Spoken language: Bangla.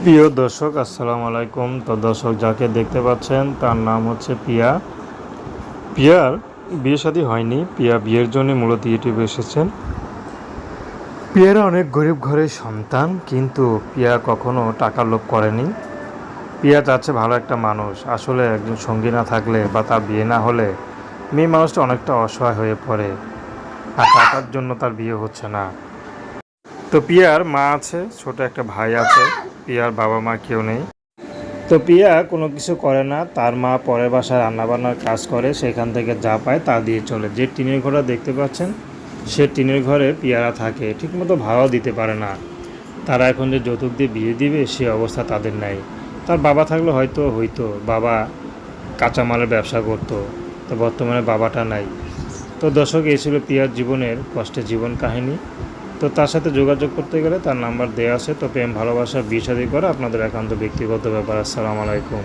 প্রিয় দর্শক আসসালামু আলাইকুম। তো দর্শক যাকে দেখতে পাচ্ছেন তার নাম হচ্ছে পিয়া। পিয়ার বিয়ে শাদী হয়নি। পিয়া বিয়ের জন্য মূলত ইউটিউবে এসেছেন। পিয়ারা অনেক গরিব ঘরের সন্তান, কিন্তু পিয়া কখনো টাকার লোভ করেনি। পিয়া চাচ্ছে ভালো একটা মানুষ। আসলে একজন সঙ্গী না থাকলে বা তার বিয়ে না হলে মেয়ে মানুষটা অনেকটা অসহায় হয়ে পড়ে, আর টাকার জন্য তার বিয়ে হচ্ছে না। তো পিয়ার মা আছে, ছোট একটা ভাই আছে। পিয়ার বাবা মা কেউ নেই। তো পিয়া কোনো কিছু করে না, তার মা পরের বাসায় রান্নাবান্নার কাজ করে, সেখান থেকে যা পায় তা দিয়ে চলে। যে টিনের ঘরটা দেখতে পাচ্ছেন, সে টিনের ঘরে পিয়ারা থাকে, ঠিকমতো ভাড়াও দিতে পারে না। তারা এখন যে যৌতুক দিয়ে বিয়ে দিবে সে অবস্থা তাদের নাই। তার বাবা থাকলে হয়তো হইতো, বাবা কাঁচামালের ব্যবসা করতো। তো বর্তমানে বাবাটা নাই। তো দর্শক, এই ছিল পিয়ার জীবনের কষ্টের জীবন কাহিনী। তো তার সাথে যোগাযোগ করতে গেলে তার নাম্বার দেওয়া আছে। তো প্রেম ভালোবাসা বিয়ে শাদী করা আপনাদের একান্ত ব্যক্তিগত ব্যাপার। আসসালামু আলাইকুম।